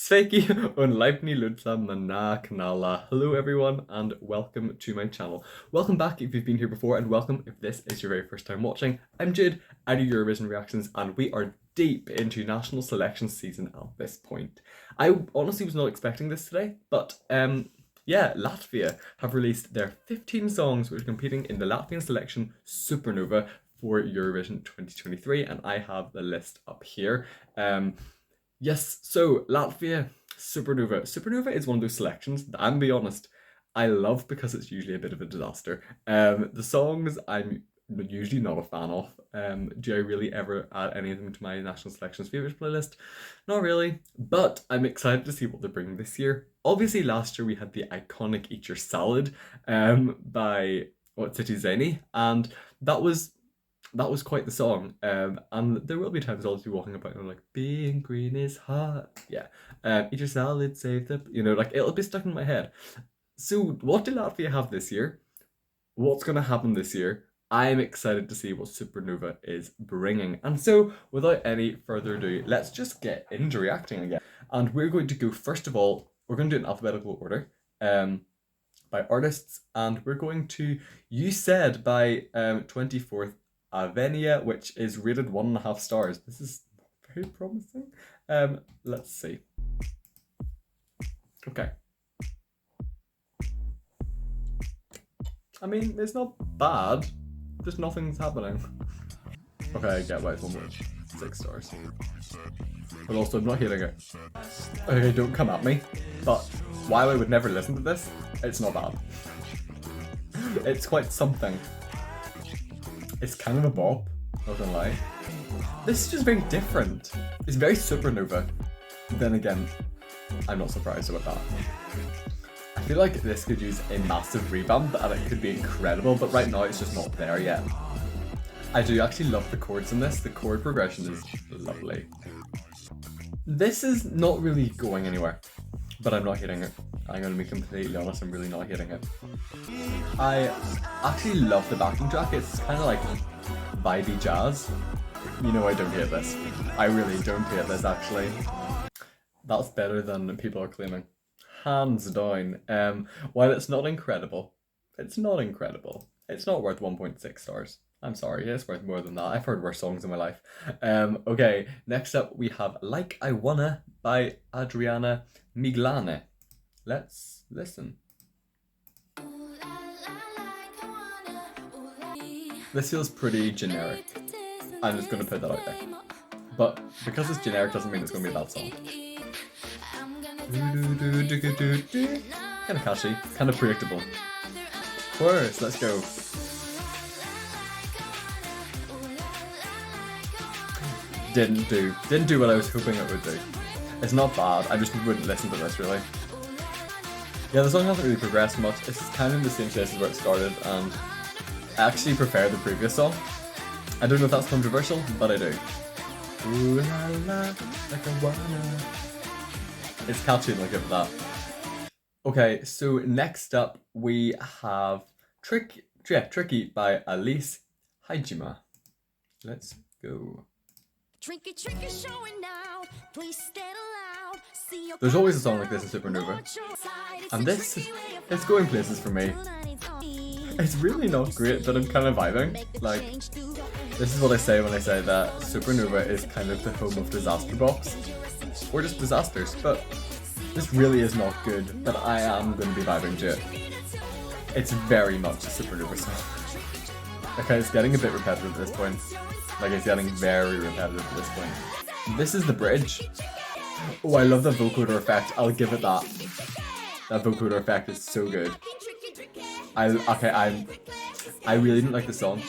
Sveiki und Leibni Ludsam na Kanala. Hello everyone and welcome to my channel. Welcome back if you've been here before and welcome if this is your very first time watching. I'm Jude, I do Eurovision reactions and we are deep into national selection season at this point. I honestly was not expecting this today, but yeah, Latvia have released their 15 songs which are competing in the Latvian selection Supernova for Eurovision 2023 and I have the list up here. Yes, so Latvia, Supernova. Supernova is one of those selections that, I'm be honest, I love because it's usually a bit of a disaster. The songs I'm usually not a fan of. Do I really ever add anything to my national selections favorites playlist? Not really, but I'm excited to see what they're bringing this year. Obviously last year we had the iconic Eat Your Salad by Zeni, and that was quite the song. And there will be times I'll be walking about and like, being green is hot. Yeah. Eat your salad, save the, like it'll be stuck in my head. So what do Latvia have this year? What's going to happen this year? I'm excited to see what Supernova is bringing. And so without any further ado, let's just get into reacting again. And we're going to go, first of all, we're going to do it in alphabetical order. By artists, and we're going to You Said by 24th Albania, which is rated 1.5 stars. This is very promising. Let's see. Okay. I mean, it's not bad. Just nothing's happening. Okay, I get why it's 1.6 stars. But also, I'm not hearing it. Okay, don't come at me. But while I would never listen to this, it's not bad. It's quite something. It's kind of a bop, not gonna lie. This is just very different. It's very Supernova. Then again, I'm not surprised about that. I feel like this could use a massive revamp and it could be incredible, but right now it's just not there yet. I do actually love the chords in this. The chord progression is lovely. This is not really going anywhere, but I'm not hitting it. I'm gonna be completely honest, I'm really not hitting it. I actually love the backing track. It's kind of like vibey jazz. You know I don't hate this. I really don't hate this actually. That's better than people are claiming. Hands down. While it's not incredible, it's not incredible. It's not worth 1.6 stars. I'm sorry, it's worth more than that. I've heard worse songs in my life. Okay, next up we have Like I Wanna by Adriana Miglena. Let's listen. This feels pretty generic. I'm just gonna put that out there. But because it's generic doesn't mean it's gonna be a bad song. Kind of catchy, kind of predictable. Chorus, let's go. Didn't do what I was hoping it would do. It's not bad, I just wouldn't listen to this really. Yeah, the song hasn't really progressed much. It's kind of in the same place as where it started, and I actually prefer the previous song. I don't know if that's controversial, but I do. Ooh la la, like I wanna. It's catchy and I'll give it that. Okay, so next up we have Tricky by Alice Hajima. Let's go. Tricky, showing out. There's always a song like this in Supernova, and this is going places for me. It's really not great, but I'm kind of vibing. Like, this is what I say when I say that Supernova is kind of the home of disaster bops, or just disasters, but this really is not good, but I am going to be vibing to it. It's very much a Supernova song. Okay, it's getting a bit repetitive at this point. Like, it's getting very repetitive at this point. This is the bridge. Oh, I love the vocoder effect. I'll give it that. That vocoder effect is so good. I really didn't like the song,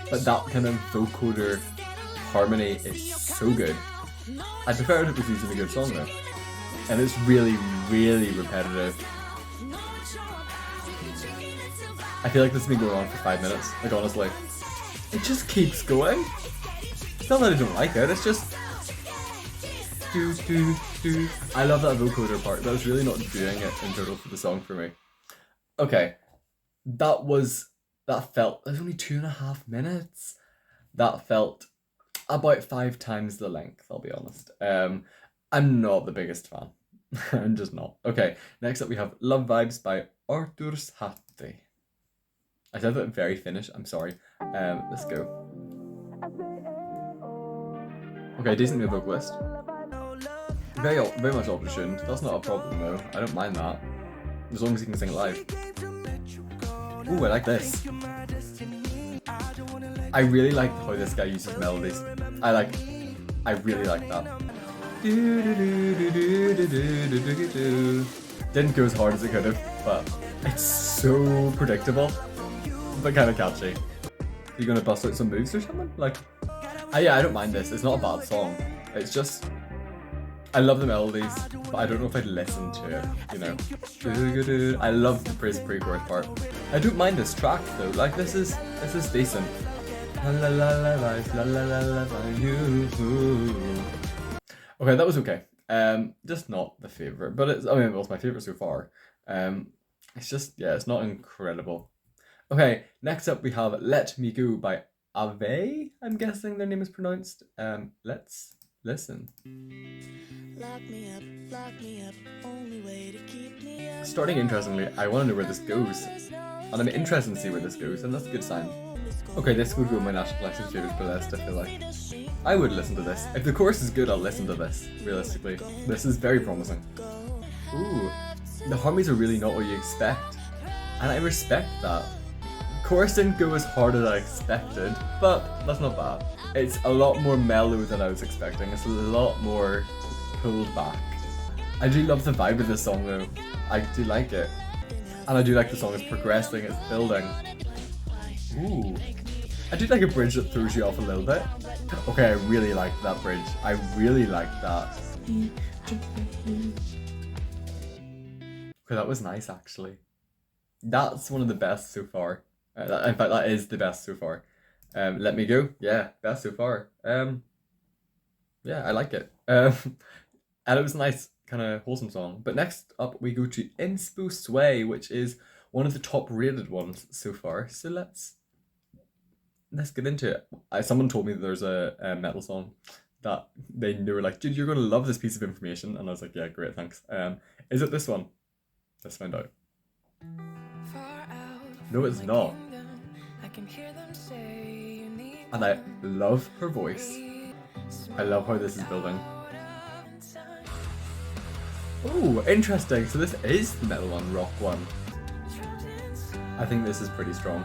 but that kind of vocoder harmony is so good. I prefer it if it was using a good song though. And it's really, really repetitive. I feel like this has been going on for 5 minutes, like honestly. It just keeps going. It's not that I don't like it, it's just... I love that vocoder part. That was really not doing it in total for the song for me. Okay, that felt, it was only 2.5 minutes. That felt about 5 times the length, I'll be honest. I'm not the biggest fan. I'm just not. Okay, next up we have Love Vibes by Arturs Hatti. I said that very Finnish, I'm sorry. Let's go. Okay, decent new vocalist. Very much auto-tuned. That's not a problem though. I don't mind that. As long as he can sing it live. Ooh, I like this. I really like how this guy uses melodies. I really like that. Didn't go as hard as it could have, but it's so predictable, but kind of catchy. You gonna bust out some moves or something? Like, yeah, I don't mind this. It's not a bad song. It's just, I love the melodies, but I don't know if I'd listen to it, you know. I love the pre-chorus part. I don't mind this track though. Like, this is decent. La la la la la la la la la you. Okay, that was okay. Just not the favorite, but it's, I mean, it was my favorite so far. It's just, yeah, it's not incredible. Okay, next up we have Let Me Go by Ave, I'm guessing their name is pronounced. Let's listen. Lock me up, only way to keep me up. Starting interestingly, I want to know where this goes. And I'm interested to see where this goes, and that's a good sign. Okay, this would go in my National Collection's favourite playlist, I feel like. I would listen to this. If the chorus is good, I'll listen to this, realistically. This is very promising. Ooh, the harmonies are really not what you expect. And I respect that. Chorus didn't go as hard as I expected, but that's not bad. It's a lot more mellow than I was expecting. It's a lot more pulled back. I do love the vibe of this song though. I do like it. And I do like the song, it's progressing, it's building. Ooh. I do like a bridge that throws you off a little bit. Okay, I really like that bridge. I really like that. Okay, that was nice actually. That's one of the best so far. In fact, that is the best so far. Let Me Go. Yeah, best so far. Yeah, I like it. And it was a nice, kind of wholesome song. But next up, we go to Inspo Sway, which is one of the top rated ones so far. So let's get into it. Someone told me that there's a metal song that they were like, dude, you're going to love this piece of information. And I was like, yeah, great, thanks. Is it this one? Let's find out. No, it's not. And I love her voice. I love how this is building. Oh, interesting. So this is the metal one, rock one. I think this is pretty strong.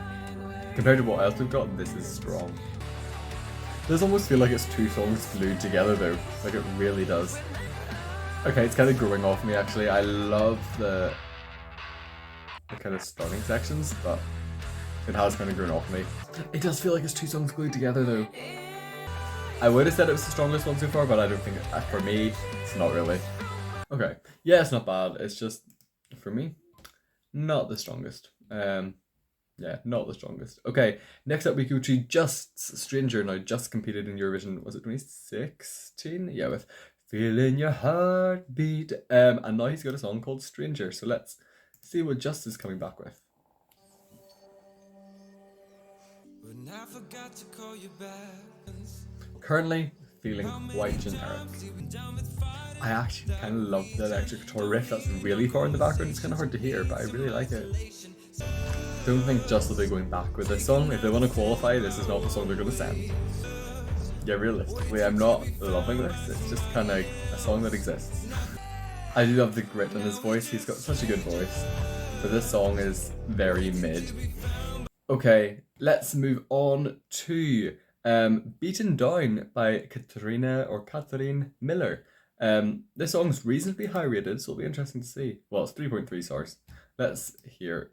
Compared to what else we've got, this is strong. It does almost feel like it's two songs glued together though. Like it really does. Okay, it's kind of growing off me actually. I love the kind of starting sections, but it has kind of grown off me. It does feel like it's two songs glued together though. I would have said it was the strongest one so far, but I don't think, for me, it's not really. Okay, yeah, it's not bad. It's just, for me, not the strongest. Yeah, not the strongest. Okay, next up we go to Just's Stranger. Now, Just competed in Eurovision, was it 2016? Yeah, with Feeling Your Heartbeat. And now he's got a song called Stranger. So let's see what Just is coming back with. When I forgot to call you back. Currently feeling quite generic. I actually kind of love the electric guitar riff that's really far in the background. It's kind of hard to hear, but I really like it. Don't think Just will be going back with this song. If they want to qualify, this is not the song they're going to send. Yeah, realistically, I'm not loving this. It's just kind of a song that exists. I do love the grit in his voice. He's got such a good voice. But this song is very mid. Okay, let's move on to Beaten Down by Katharine Miller. This song's reasonably high rated, so it'll be interesting to see. Well, it's 3.3 stars. Let's hear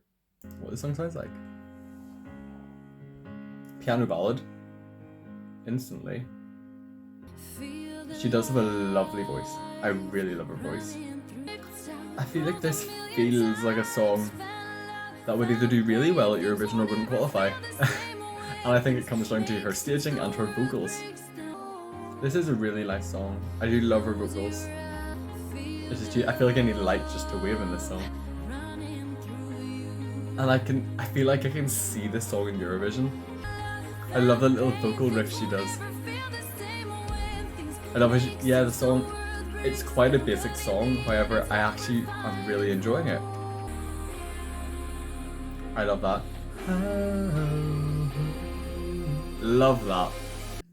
what this song sounds like. Piano ballad. Instantly. She does have a lovely voice. I really love her voice. I feel like this feels like a song that would either do really well at Eurovision or wouldn't qualify. And I think it comes down to her staging and her vocals. This is a really nice song. I do love her vocals. It's just, I feel like I need a light just to wave in this song. And I feel like I can see this song in Eurovision. I love the little vocal riff she does. I love how the song, It's quite a basic song, however, I'm really enjoying it. I love that. Love that.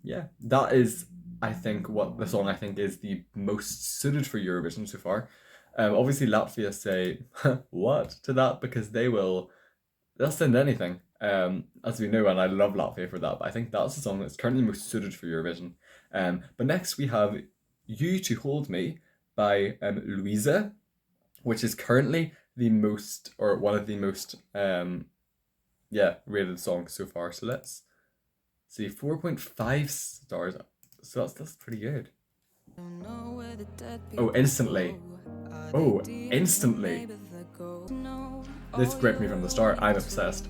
Yeah, that is, I think, what the song I think is the most suited for Eurovision so far. Obviously Latvia say what to that because they'll send anything. As we know, and I love Latvia for that, but I think that's the song that's currently most suited for Eurovision. But next we have You to Hold Me by Louisa, which is currently the most, or one of the most rated songs so far. So let's see, 4.5 stars. So that's pretty good. Oh, instantly. Oh, instantly. This gripped me from the start. I'm obsessed.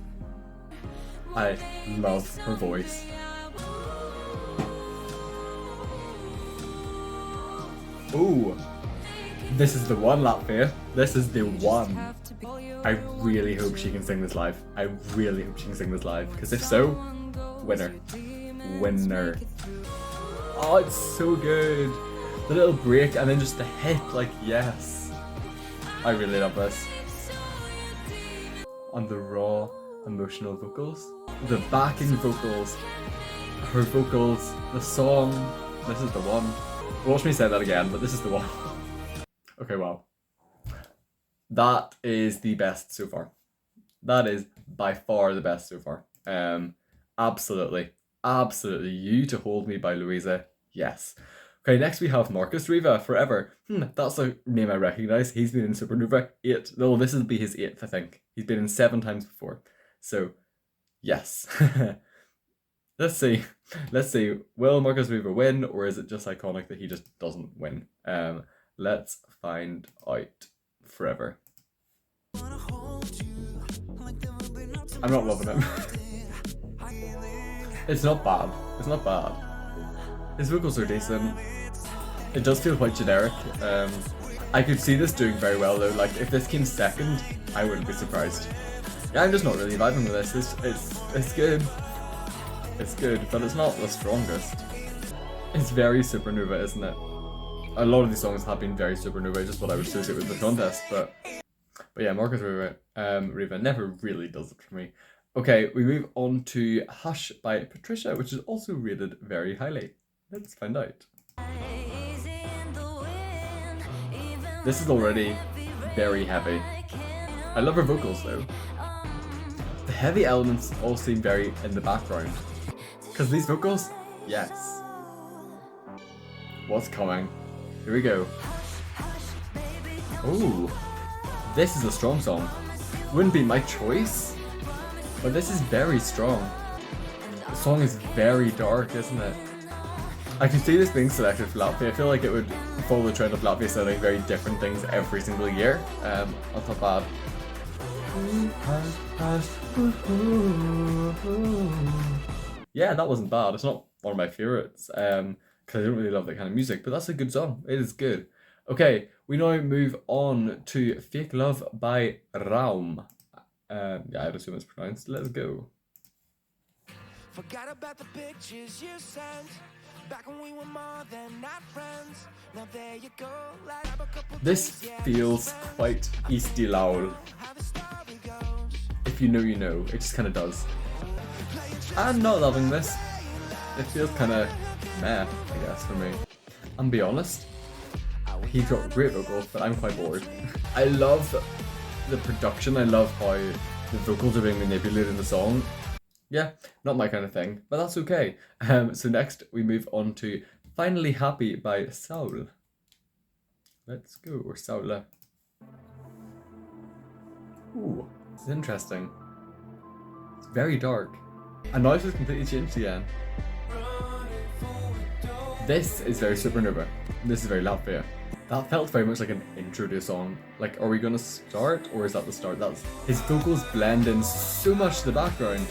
I love her voice. Ooh, this is the one, Latvia. This is the one. I really hope she can sing this live. I really hope she can sing this live, because if so, winner. Winner. Oh, it's so good. The little break and then just the hit, like, yes. I really love this. On the raw, emotional vocals. The backing vocals. Her vocals. The song. This is the one. Watch me say that again, but this is the one. Okay, wow. That is the best so far. That is by far the best so far. Absolutely. Absolutely. You to Hold Me by Louisa. Yes. Okay, next we have Marcus Riva, Forever. That's a name I recognise. He's been in Supernova 8. No, this will be his 8th, I think. He's been in 7 times before. So, yes. Let's see. Let's see. Will Marcus Riva win, or is it just iconic that he just doesn't win? Let's find out. Forever. I'm not loving it. It's not bad. It's not bad. His vocals are decent. It does feel quite generic. I could see this doing very well though. Like if this came second, I wouldn't be surprised. Yeah, I'm just not really vibing with this. It's good. It's good, but it's not the strongest. It's very Supernova, isn't it? A lot of these songs have been very Supernova, just what I would associate with the contest, but yeah, Marcus Riva never really does it for me. Okay, we move on to Hush by Patricia, which is also rated very highly. Let's find out. This is already very heavy. I love her vocals though. The heavy elements all seem very in the background. Because these vocals, yes. What's coming? Here we go. Ooh, this is a strong song. Wouldn't be my choice, but this is very strong. The song is very dark, isn't it? I can see this being selected for Latvia. I feel like it would follow the trend of Latvia selling very different things every single year. That's not bad. Yeah, that wasn't bad. It's not one of my favourites, because I don't really love that kind of music, but that's a good song. It is good. Okay, we now move on to Fake Love by Raum. Yeah, I'd assume it's pronounced. Let's go. Forgot about the pictures you sent back when we were more than not friends. Now there you go. This feels quite Easty Laul. If you know, you know. It just kind of does. I'm not loving this. It feels kind of meh, I guess, for me. And be honest, he's got great vocals, but I'm quite bored. I love the production. I love how the vocals are being manipulated in the song. Yeah, not my kind of thing, but that's okay. So next we move on to Finally Happy by Saul. Let's go, or Saula. Ooh, this is interesting. It's very dark. And now it's just completely changed again. This is very Supernova. This is very Latvia. That felt very much like an intro to a song. Like, are we gonna start, or is that the start? His vocals blend in so much to the background.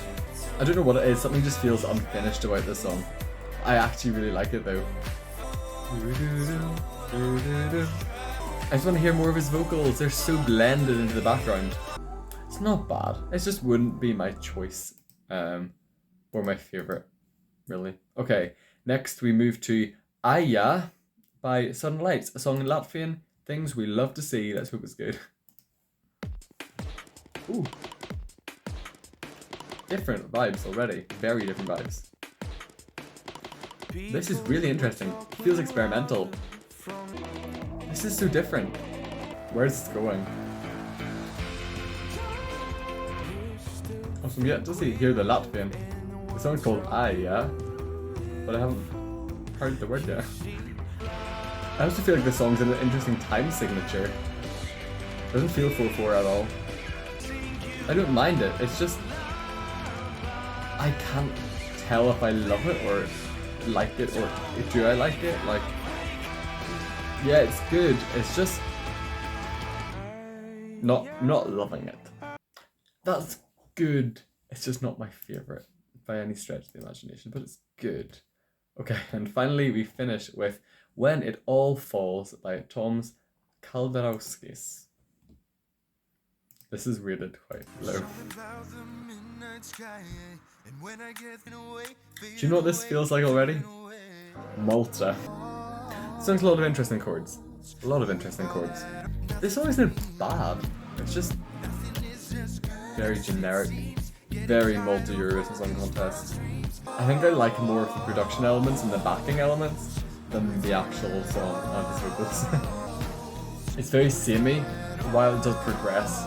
I don't know what it is, something just feels unfinished about this song. I actually really like it though. I just want to hear more of his vocals, they're so blended into the background. It's not bad, it just wouldn't be my choice, or my favourite, really. Okay, next we move to Aya by Sudden Lights, a song in Latvian. Things we love to see. Let's hope it's good. Ooh. Different vibes already. Very different vibes. This is really interesting. It feels experimental. This is so different. Where's this going? I'm yet to hear the Latvian. The song's called I, yeah? But I haven't heard the word yet. I also feel like the song's in an interesting time signature. It doesn't feel 4/4 at all. I don't mind it, it's just... I can't tell if I love it or like it, or do I like it? Like... Yeah, it's good, it's just... Not loving it. That's good. It's just not my favourite by any stretch of the imagination, but it's good. Okay, and finally we finish with When It All Falls by Toms Kalderauskis. This is rated quite low. Do you know what this feels like already? Malta. This song's a lot of interesting chords. A lot of interesting chords. This song isn't bad. It's just very generic, very Malta Eurovision Song Contest. I think I like more of the production elements and the backing elements than the actual song and his vocals. It's very samey, while it does progress.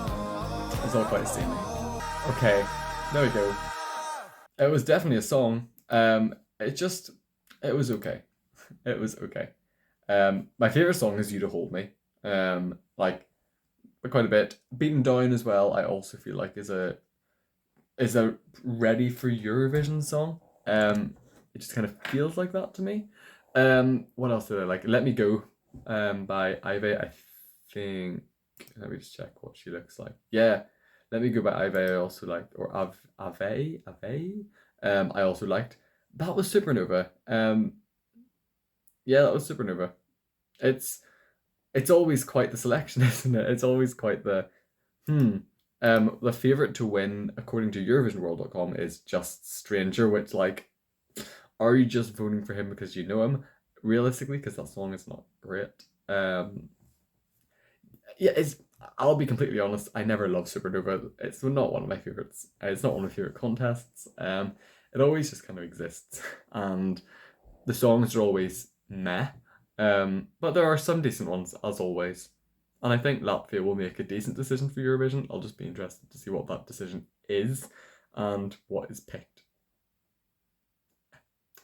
It's all quite samey. Okay, there we go. It was definitely a song. It was okay. It was okay. My favourite song is You to Hold Me. Like quite a bit. Beaten Down as well, I also feel like is a ready for Eurovision song. It just kind of feels like that to me. What else did I like? Let Me Go by Ive, I think. Let me just check what she looks like. Yeah, Let Me Go by Ive I also liked, or Ave. I also liked. That was Supernova. Yeah, that was Supernova. It's always quite the selection, isn't it? It's always quite the the favourite to win, according to EurovisionWorld.com, is Just Stranger, which, like, are you just voting for him because you know him? Realistically, because that song is not great. Yeah, I'll be completely honest, I never loved Supernova. It's not one of my favourites. It's not one of my favourite contests. It always just kind of exists. And the songs are always meh. But there are some decent ones, as always. And I think Latvia will make a decent decision for Eurovision. I'll just be interested to see what that decision is and what is picked.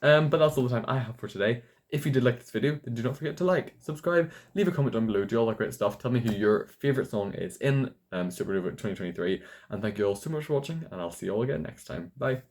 But that's all the time I have for today. If you did like this video, then do not forget to like, subscribe, leave a comment down below, do all that great stuff. Tell me who your favourite song is in Supernova 2023. And thank you all so much for watching, and I'll see you all again next time. Bye.